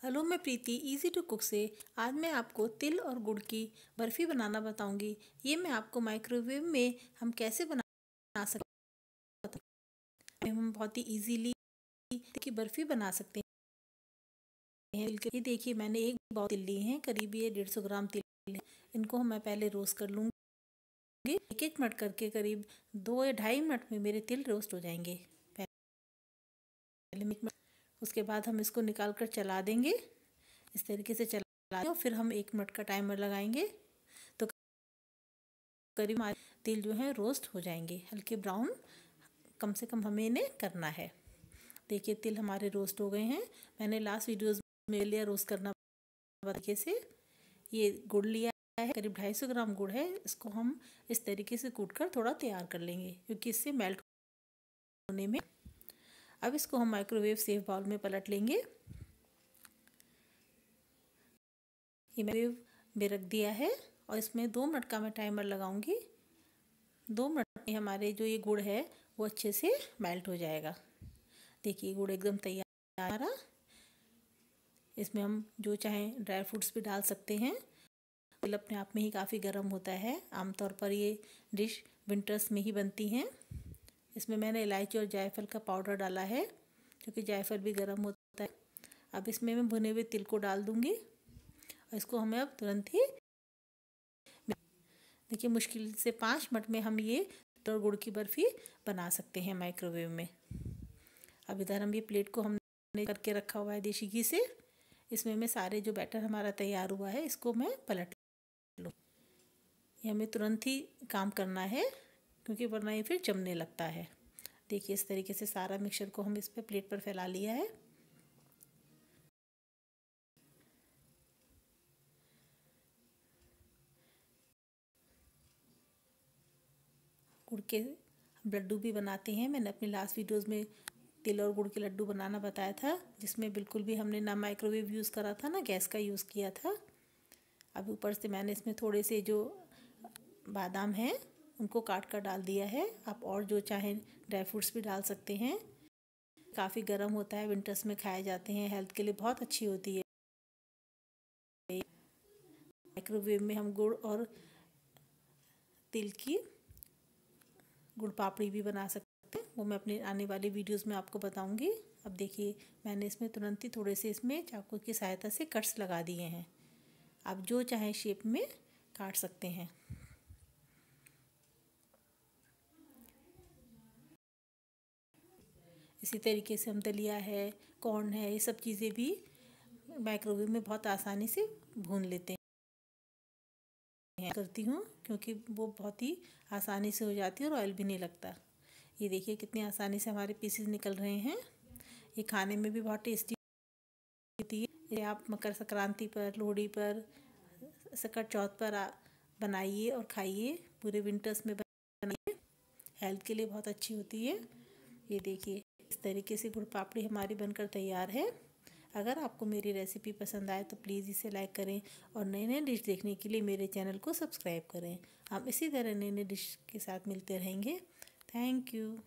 Hello, मैं प्रीति easy to cook से। आज मैं आपको तिल और गुड़ की बर्फ़ी बनाना बताऊंगी। ये मैं आपको माइक्रोवेव में हम कैसे बना सकते हैं। हम बहुत ही इजीली की बर्फ़ी बना सकते हैं। ये देखिए, मैंने एक बाउल तिल लिए हैं, करीब ये 150 ग्राम तिल है। इनको मैं पहले रोस्ट कर लूँगी। एक एक मिनट करके करीब 2 या 2.5 मिनट में मेरे तिल रोस्ट हो जाएंगे। पहले उसके बाद हम इसको निकाल कर चला देंगे। इस तरीके से चला और फिर हम 1 मिनट का टाइमर लगाएंगे तो करीब हमारे तिल जो है रोस्ट हो जाएंगे। हल्के ब्राउन कम से कम हमें इन्हें करना है। देखिए, तिल हमारे रोस्ट हो गए हैं। मैंने लास्ट वीडियोस में लिया रोस्ट करना तरीके से। ये गुड़ लिया है, करीब 250 ग्राम गुड़ है। इसको हम इस तरीके से कूट कर थोड़ा तैयार कर लेंगे क्योंकि इससे मेल्ट होने में। अब इसको हम माइक्रोवेव सेफ बाउल में पलट लेंगे। ये माइक्रोवेव में रख दिया है और इसमें 2 मिनट का मैं टाइमर लगाऊंगी। 2 मिनट में हमारे जो ये गुड़ है वो अच्छे से मेल्ट हो जाएगा। देखिए, गुड़ एकदम तैयार है। इसमें हम जो चाहें ड्राई फ्रूट्स भी डाल सकते हैं। तिल अपने आप में ही काफ़ी गर्म होता है। आमतौर पर ये डिश विंटर्स में ही बनती हैं। इसमें मैंने इलायची और जायफल का पाउडर डाला है क्योंकि जायफल भी गर्म होता है। अब इसमें मैं भुने हुए तिल को डाल दूँगी और इसको हमें अब तुरंत ही देखिए, मुश्किल से 5 मिनट में हम ये तिल और गुड़ की बर्फ़ी बना सकते हैं माइक्रोवेव में। अब इधर हम ये प्लेट को हमने करके रखा हुआ है देसी घी से। इसमें मैं सारे जो बैटर हमारा तैयार हुआ है इसको मैं पलट लूँ। ये हमें तुरंत ही काम करना है क्योंकि वरना ये फिर जमने लगता है। देखिए, इस तरीके से सारा मिक्सचर को हम इस पर प्लेट पर फैला लिया है। गुड़ के लड्डू भी बनाते हैं। मैंने अपनी लास्ट वीडियोज़ में तिल और गुड़ के लड्डू बनाना बताया था, जिसमें बिल्कुल भी हमने ना माइक्रोवेव यूज़ करा था ना गैस का यूज़ किया था। अब ऊपर से मैंने इसमें थोड़े से जो बादाम हैं उनको काट कर डाल दिया है। आप और जो चाहें ड्राई फ्रूट्स भी डाल सकते हैं। काफ़ी गर्म होता है, विंटर्स में खाए जाते हैं, हेल्थ के लिए बहुत अच्छी होती है। माइक्रोवेव में हम गुड़ और तिल की गुड़ पापड़ी भी बना सकते हैं। वो मैं अपने आने वाली वीडियोस में आपको बताऊंगी। अब देखिए, मैंने इसमें तुरंत ही थोड़े से इसमें चाकू की सहायता से कट्स लगा दिए हैं। आप जो चाहें शेप में काट सकते हैं। इसी तरीके से हम दलिया है, कॉर्न है, ये सब चीज़ें भी माइक्रोवेव में बहुत आसानी से भून लेते हैं। करती हूँ क्योंकि वो बहुत ही आसानी से हो जाती है और ऑयल भी नहीं लगता। ये देखिए, कितनी आसानी से हमारे पीसेस निकल रहे हैं। ये खाने में भी बहुत टेस्टी होती है। ये आप मकर संक्रांति पर, लोहड़ी पर, सकट चौथ पर बनाइए और खाइए। पूरे विंटर्स में बनाइए, हेल्थ के लिए बहुत अच्छी होती है। ये देखिए, इस तरीके से गुड़ पापड़ी हमारी बनकर तैयार है। अगर आपको मेरी रेसिपी पसंद आए तो प्लीज़ इसे लाइक करें और नए नए डिश देखने के लिए मेरे चैनल को सब्सक्राइब करें। हम इसी तरह नए नए डिश के साथ मिलते रहेंगे। Thank you.